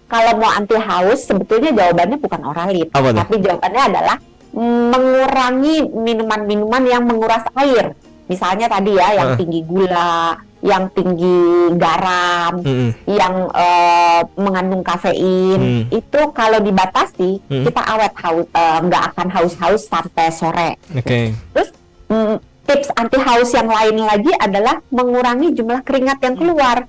Kalau mau anti haus, sebetulnya jawabannya bukan Oralit, Apa tuh? tapi jawabannya adalah mengurangi minuman-minuman yang menguras air. Misalnya tadi ya, yang tinggi gula, yang tinggi garam, yang mengandung kafein. Itu kalau dibatasi, kita awet haus, nggak akan haus-haus sampai sore. Oke. Terus tips anti haus yang lain lagi adalah mengurangi jumlah keringat yang keluar.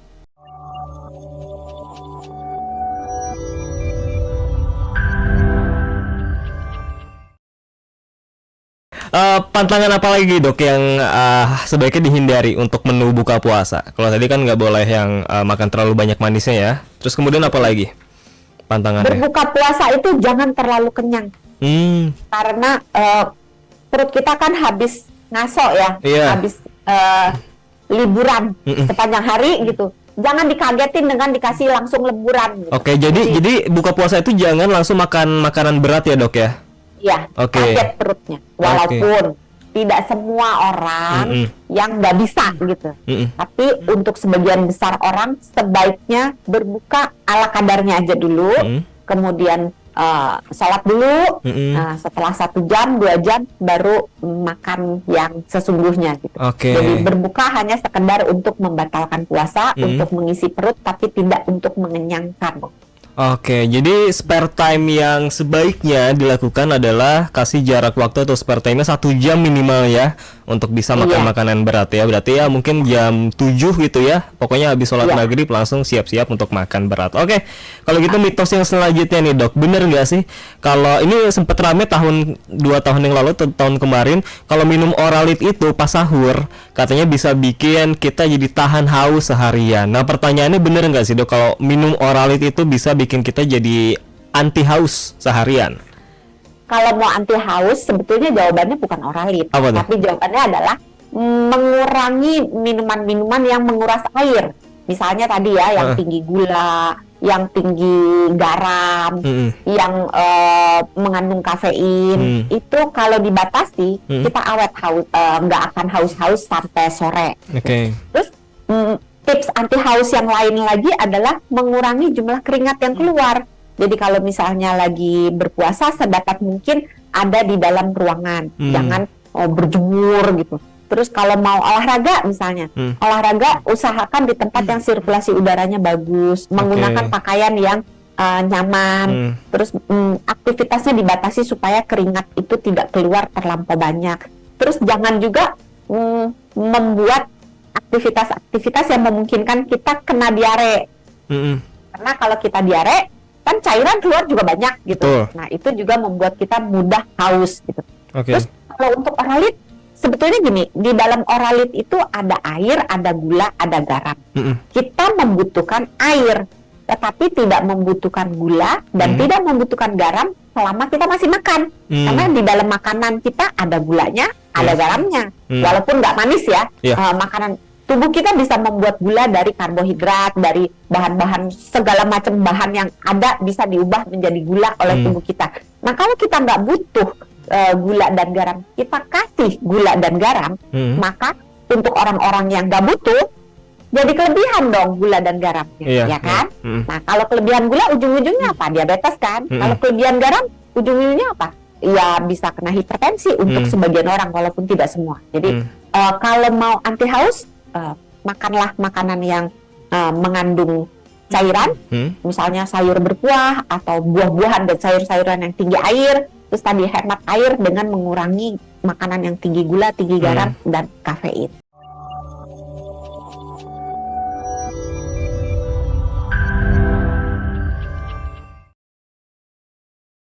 Pantangan apa lagi dok yang sebaiknya dihindari untuk menu buka puasa? Kalau tadi kan nggak boleh yang makan terlalu banyak manisnya ya. Terus kemudian apa lagi pantangannya? Berbuka puasa itu jangan terlalu kenyang. Karena perut kita kan habis ngaso ya, habis liburan sepanjang hari gitu. Jangan dikagetin dengan dikasih langsung leburan gitu. Oke, jadi buka puasa itu jangan langsung makan makanan berat ya dok ya? Ya, kaget perutnya. Walaupun tidak semua orang yang nggak bisa gitu. Tapi untuk sebagian besar orang sebaiknya berbuka ala kadarnya aja dulu. Kemudian sholat dulu. Setelah 1 jam, 2 jam baru makan yang sesungguhnya gitu. Jadi berbuka hanya sekedar untuk membatalkan puasa, untuk mengisi perut, tapi tidak untuk mengenyangkan. Oke, jadi spare time yang sebaiknya dilakukan adalah kasih jarak waktu atau spare time-nya 1 jam minimal ya, untuk bisa makan makanan berat ya. Berarti ya mungkin jam 7 gitu ya, pokoknya habis sholat maghrib langsung siap-siap untuk makan berat. Oke, kalau gitu mitos yang selanjutnya nih dok, bener nggak sih kalau ini sempat rame 2 tahun yang lalu, tahun kemarin, kalau minum Oralit itu pas sahur katanya bisa bikin kita jadi tahan haus seharian. Nah pertanyaannya bener nggak sih dok, kalau minum Oralit itu bisa bikin kita jadi anti haus seharian? Kalau mau anti haus, sebetulnya jawabannya bukan Oralit, tapi jawabannya adalah mengurangi minuman-minuman yang menguras air. Misalnya tadi ya, yang tinggi gula, yang tinggi garam, yang mengandung kafein. Itu kalau dibatasi, kita awet haus, nggak akan haus-haus sampai sore. Terus tips anti haus yang lain lagi adalah mengurangi jumlah keringat yang keluar. Jadi kalau misalnya lagi berpuasa, sedapat mungkin ada di dalam ruangan, jangan berjemur gitu. Terus kalau mau olahraga misalnya, olahraga usahakan di tempat yang sirkulasi udaranya bagus, menggunakan pakaian yang nyaman. Terus aktivitasnya dibatasi supaya keringat itu tidak keluar terlampau banyak. Terus jangan juga membuat aktivitas-aktivitas yang memungkinkan kita kena diare. Karena kalau kita diare, kan cairan keluar juga banyak gitu. Nah itu juga membuat kita mudah haus gitu. Terus kalau untuk Oralit, sebetulnya gini, di dalam Oralit itu ada air, ada gula, ada garam. Kita membutuhkan air, tetapi tidak membutuhkan gula dan tidak membutuhkan garam selama kita masih makan. Karena di dalam makanan kita ada gulanya, ada garamnya. Walaupun nggak manis ya, makanan tubuh kita bisa membuat gula dari karbohidrat, dari bahan-bahan, segala macam bahan yang ada bisa diubah menjadi gula oleh tubuh kita. Nah kalau kita nggak butuh gula dan garam, kita kasih gula dan garam, maka untuk orang-orang yang nggak butuh, jadi kelebihan dong gula dan garam, ya kan? Nah kalau kelebihan gula ujung-ujungnya apa? Diabetes kan? Kalau kelebihan garam ujung-ujungnya apa? Ya bisa kena hipertensi untuk sebagian orang, walaupun tidak semua. Jadi kalau mau anti haus, makanlah makanan yang mengandung cairan, misalnya sayur berkuah atau buah-buahan dan sayur-sayuran yang tinggi air. Terus tadi hemat air dengan mengurangi makanan yang tinggi gula, tinggi garam, dan kafein.